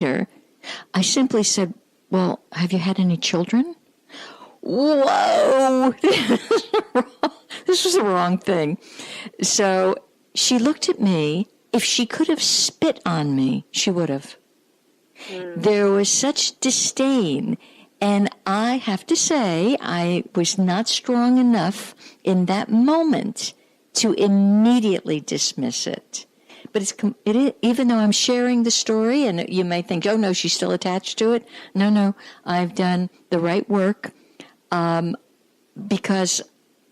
later, I simply said, well, have you had any children? Whoa! This was the wrong thing. So she looked at me. If she could have spit on me, she would have. There was such disdain. And I have to say, I was not strong enough in that moment to immediately dismiss it. But even though I'm sharing the story, and you may think, oh, no, she's still attached to it. No, I've done the right work. Because,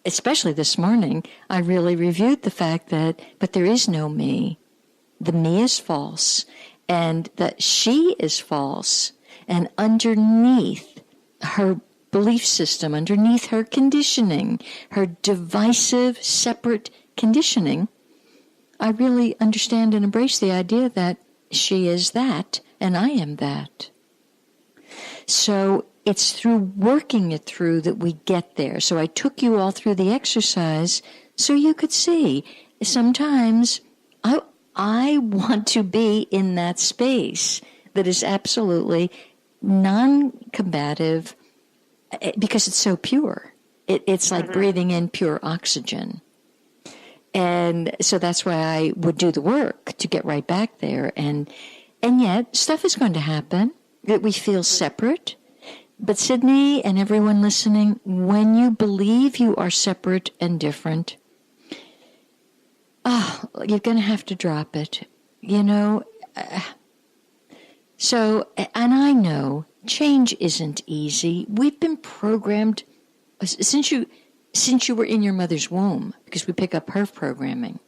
especially this morning, I really reviewed the fact that, but there is no me. The me is false, and that she is false. And underneath her belief system, underneath her conditioning, her divisive, separate conditioning, I really understand and embrace the idea that she is that, and I am that. So it's through working it through that we get there. So I took you all through the exercise so you could see. Sometimes I want to be in that space that is absolutely non-combative because it's so pure. It's like breathing in pure oxygen. And so that's why I would do the work to get right back there. And yet stuff is going to happen that we feel separate. But Sydney and everyone listening, when you believe you are separate and different, you're going to have to drop it, So, and I know change isn't easy. We've been programmed since you were in your mother's womb, because we pick up her programming.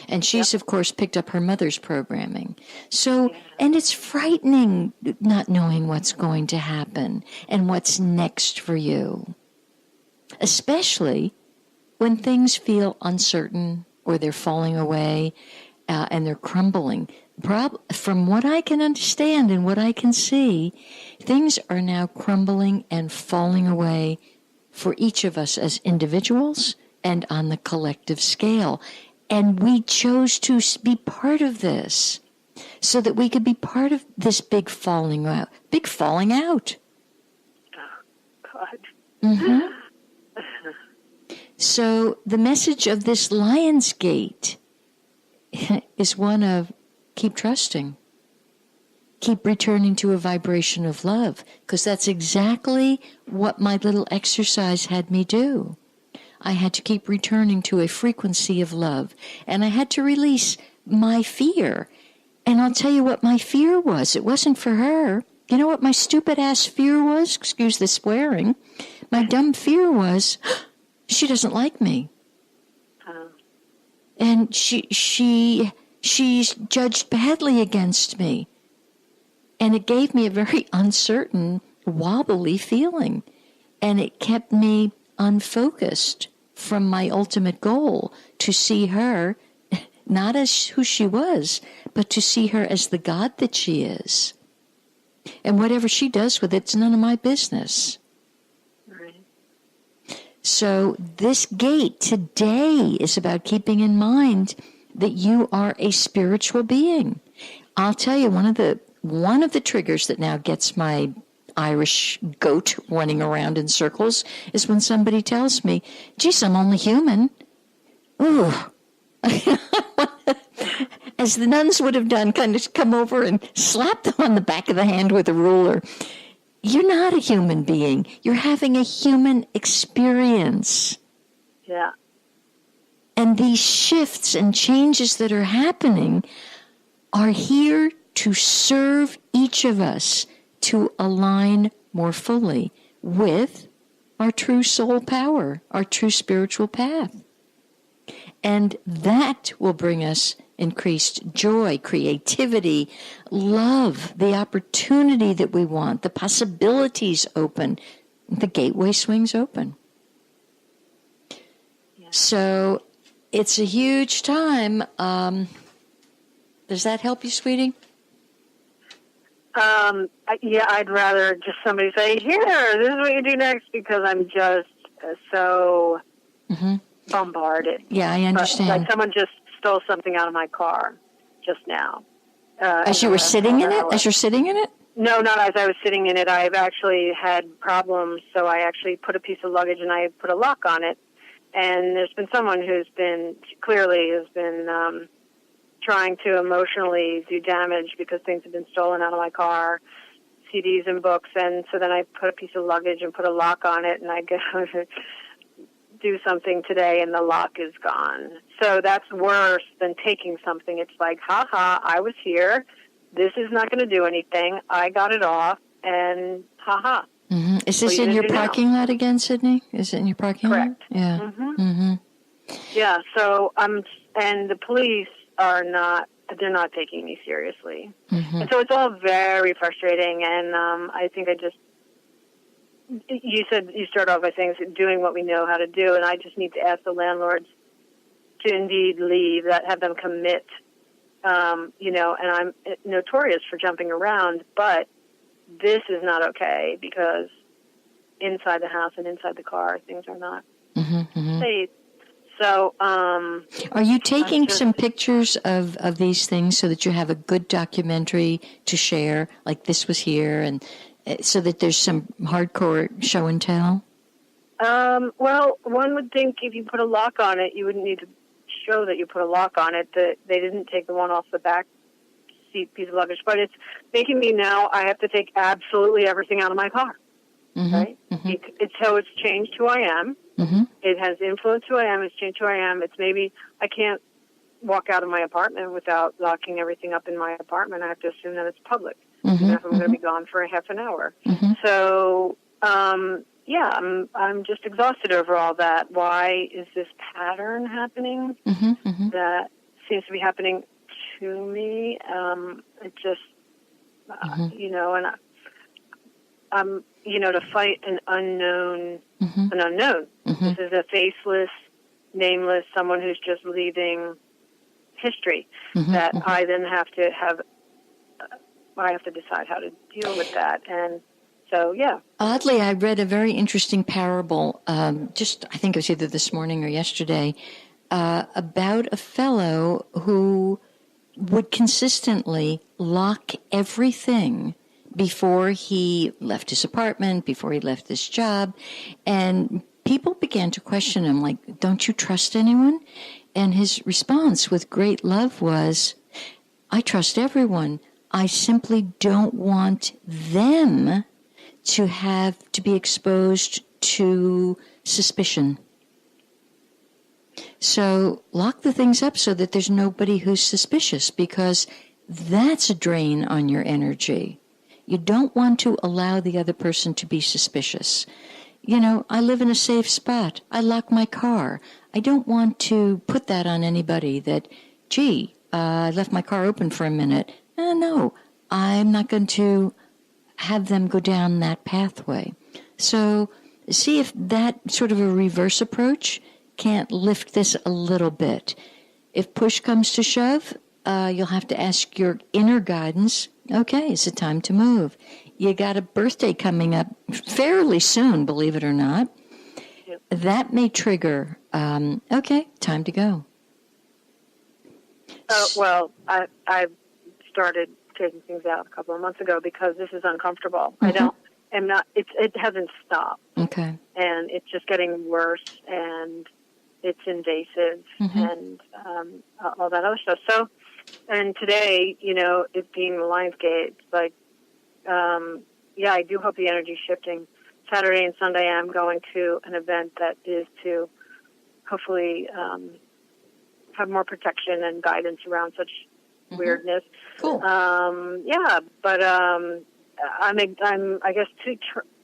And she's, of course, picked up her mother's programming. So, and it's frightening not knowing what's going to happen and what's next for you, especially when things feel uncertain or they're falling away and they're crumbling. From what I can understand and what I can see, things are now crumbling and falling away for each of us as individuals and on the collective scale. And we chose to be part of this so that we could be part of this big falling out. Oh, God. Mm-hmm. So the message of this Lion's Gate is one of keep trusting. Keep returning to a vibration of love, because that's exactly what my little exercise had me do. I had to keep returning to a frequency of love, and I had to release my fear. And I'll tell you what my fear was. It wasn't for her. You know what my stupid-ass fear was? Excuse the swearing. My dumb fear was, she doesn't like me. And she's judged badly against me. And it gave me a very uncertain, wobbly feeling. And it kept me unfocused from my ultimate goal, to see her not as who she was, but to see her as the God that she is. And whatever she does with it's none of my business. Right. So this gate today is about keeping in mind that you are a spiritual being. I'll tell you, one of the triggers that now gets my Irish goat running around in circles is when somebody tells me, geez, I'm only human. Ooh. As the nuns would have done, kind of come over and slap them on the back of the hand with a ruler. You're not a human being. You're having a human experience. Yeah. And these shifts and changes that are happening are here to serve each of us to align more fully with our true soul power, our true spiritual path. And that will bring us increased joy, creativity, love, the opportunity that we want, the possibilities open, the gateway swings open. Yeah. So it's a huge time. Does that help you, sweetie? Yeah, I'd rather just somebody say, here, this is what you do next, because I'm just so bombarded. Yeah, I understand. Like someone just stole something out of my car just now. As you were sitting in it? As you're sitting in it? No, not as I was sitting in it. I've actually had problems, so I actually put a piece of luggage and I put a lock on it. And there's been someone who's been, clearly has been trying to emotionally do damage because things have been stolen out of my car, CDs and books. And so then I put a piece of luggage and put a lock on it, and I go to do something today and the lock is gone. So that's worse than taking something. It's like, I was here. This is not going to do anything. I got it off, and Mm-hmm. Is this in your parking lot again, Sydney? Is it in your parking lot? Correct. Yeah. Mm-hmm. Yeah, so and the police they're not taking me seriously. Mm-hmm. And so it's all very frustrating, and I think you start off by saying doing what we know how to do, and I just need to ask the landlords to indeed leave, have them commit, and I'm notorious for jumping around, but this is not okay because inside the house and inside the car, things are not safe. So, are you taking some pictures of these things so that you have a good documentary to share, like this was here, and so that there's some hardcore show and tell? Well, one would think if you put a lock on it, you wouldn't need to show that you put a lock on it, that they didn't take the one off the back seat piece of luggage. But it's making me now, I have to take absolutely everything out of my car. Mm-hmm. Right? Mm-hmm. It's changed who I am. Mm-hmm. It has influenced who I am. It's changed who I am. It's maybe I can't walk out of my apartment without locking everything up in my apartment. I have to assume that it's public. Mm-hmm. Even if I'm going to be gone for a half an hour. Mm-hmm. So, I'm just exhausted over all that. Why is this pattern happening? Mm-hmm. That seems to be happening to me. It just, and I'm, to fight an unknown. Mm-hmm. This is a faceless, nameless, someone who's just leaving history that I then have to I have to decide how to deal with that. And so, yeah. Oddly, I read a very interesting parable, I think it was either this morning or yesterday, about a fellow who would consistently lock everything before he left his apartment, before he left his job, and people began to question him, like, don't you trust anyone? And his response with great love was, I trust everyone. I simply don't want them to be exposed to suspicion. So lock the things up so that there's nobody who's suspicious, because that's a drain on your energy. You don't want to allow the other person to be suspicious. I live in a safe spot. I lock my car. I don't want to put that on anybody that, I left my car open for a minute. No, I'm not going to have them go down that pathway. So see if that sort of a reverse approach can't lift this a little bit. If push comes to shove, you'll have to ask your inner guidance, okay, is it time to move? You got a birthday coming up fairly soon, believe it or not. Yep. That may trigger, okay, time to go. Well, I started taking things out a couple of months ago because this is uncomfortable. It hasn't stopped. Okay. And it's just getting worse, and it's invasive, and all that other stuff. So, and today, it being the Lionsgate, like, I do hope the energy's shifting. Saturday and Sunday, I'm going to an event that is to hopefully have more protection and guidance around such weirdness. Cool. But I'm I guess too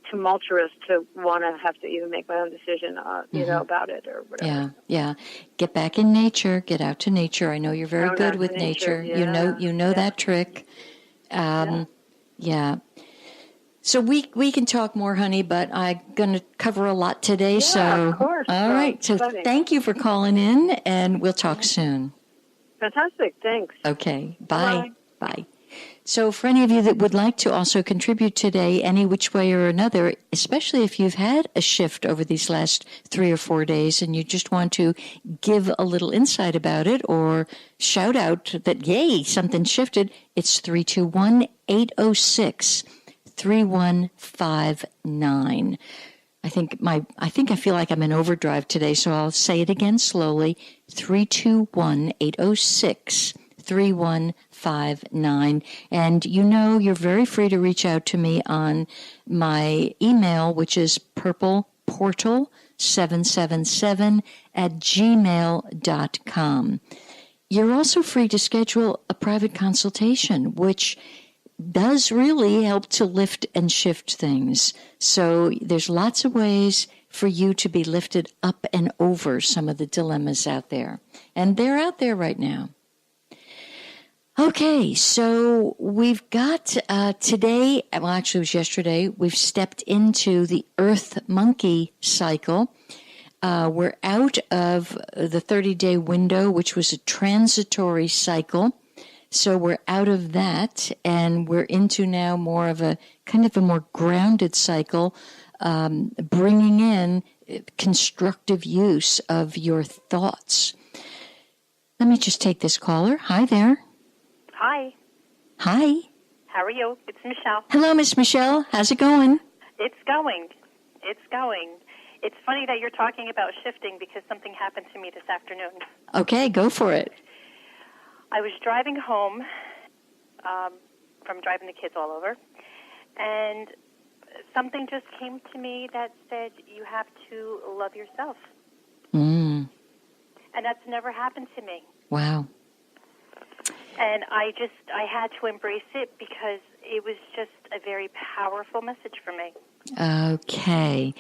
tumultuous to want to have to even make my own decision, about it or whatever. Yeah. Get back in nature. Get out to nature. I know you're very good with nature. Yeah. You know that trick. Yeah. So we can talk more, honey, but I'm going to cover a lot today. Yeah, so, of course. All right. So exciting. Thank you for calling in, and we'll talk soon. Fantastic. Thanks. Okay. Bye. Bye. So for any of you that would like to also contribute today, any which way or another, especially if you've had a shift over these last 3 or 4 days and you just want to give a little insight about it or shout out that, yay, something shifted, it's 321-806-3159. I feel like I'm in overdrive today, so I'll say it again slowly. 321-806-3159. And you're very free to reach out to me on my email, which is purpleportal777@gmail.com. You're also free to schedule a private consultation, which does really help to lift and shift things. So there's lots of ways for you to be lifted up and over some of the dilemmas out there. And they're out there right now. Okay, so we've got today, well, actually it was yesterday, we've stepped into the Earth Monkey cycle. We're out of the 30-day window, which was a transitory cycle. So we're out of that, and we're into now more of a kind of a more grounded cycle, bringing in constructive use of your thoughts. Let me just take this caller. Hi there. Hi. Hi. How are you? It's Michelle. Hello, Miss Michelle. How's it going? It's going. It's funny that you're talking about shifting because something happened to me this afternoon. Okay, go for it. I was driving home from driving the kids all over, and something just came to me that said, you have to love yourself. And that's never happened to me. Wow. And I had to embrace it because it was just a very powerful message for me. Okay.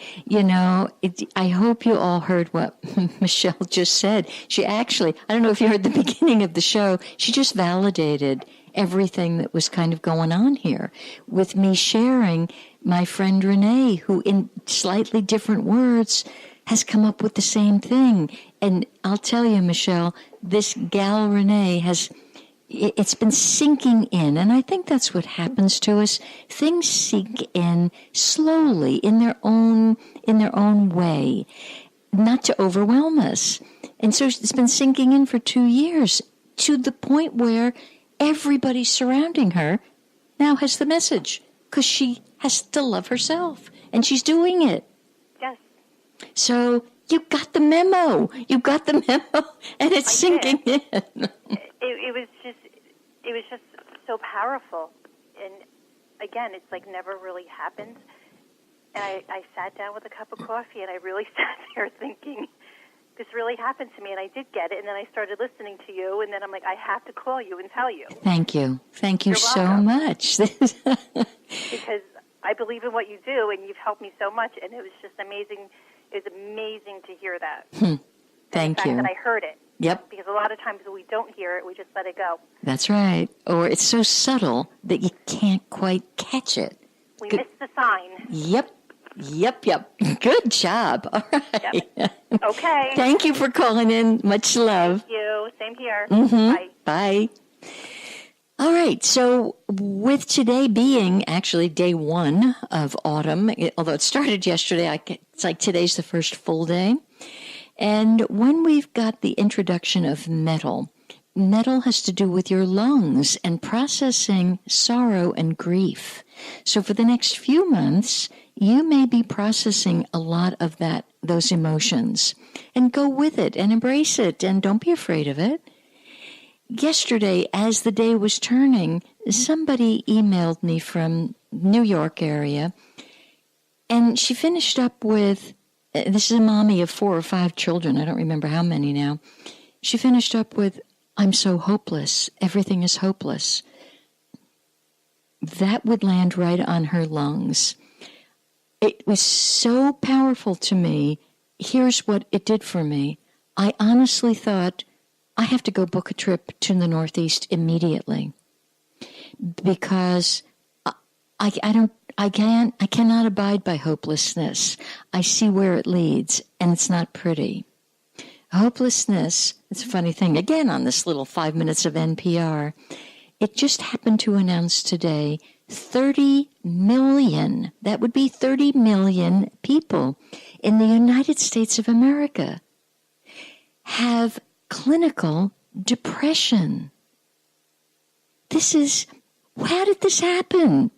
I hope you all heard what Michelle just said. She actually, I don't know if you heard the beginning of the show, she just validated everything that was kind of going on here with me sharing my friend Renee, who in slightly different words has come up with the same thing. And I'll tell you, Michelle, this gal Renee it's been sinking in, and I think that's what happens to us. Things sink in slowly in their own way, not to overwhelm us. And so it's been sinking in for 2 years to the point where everybody surrounding her now has the message because she has to love herself, and she's doing it. Yes. So you got the memo. And it's sinking in. It was just so powerful. And again, it's like never really happened. And I sat down with a cup of coffee and I really sat there thinking, this really happened to me, and I did get it. And then I started listening to you, and then I'm like, I have to call you and tell you. Thank you. Thank you so much. Because I believe in what you do, and you've helped me so much, and it was just amazing. It was amazing to hear that. Thank you. The fact that I heard it. Yep. Because a lot of times when we don't hear it, we just let it go. That's right. Or it's so subtle that you can't quite catch it. We miss the sign. Yep. Good job. All right. Yep. Okay. Thank you for calling in. Much love. Thank you. Same here. Bye. Bye. All right. So with today being actually day 1 of autumn, although it started yesterday, it's like today's the first full day. And when we've got the introduction of metal has to do with your lungs and processing sorrow and grief. So for the next few months, you may be processing a lot of those emotions, and go with it and embrace it, and don't be afraid of it. Yesterday, as the day was turning, somebody emailed me from New York area, and she finished up with, this is a mommy of 4 or 5 children, I don't remember how many now. She finished up with, I'm so hopeless, everything is hopeless. That would land right on her lungs. It was so powerful to me. Here's what it did for me. I honestly thought, I have to go book a trip to the Northeast immediately, because I cannot abide by hopelessness. I see where it leads, and it's not pretty. Hopelessness, it's a funny thing, again on this little 5 minutes of NPR, it just happened to announce today 30 million, that would be 30 million people in the United States of America have clinical depression. How did this happen?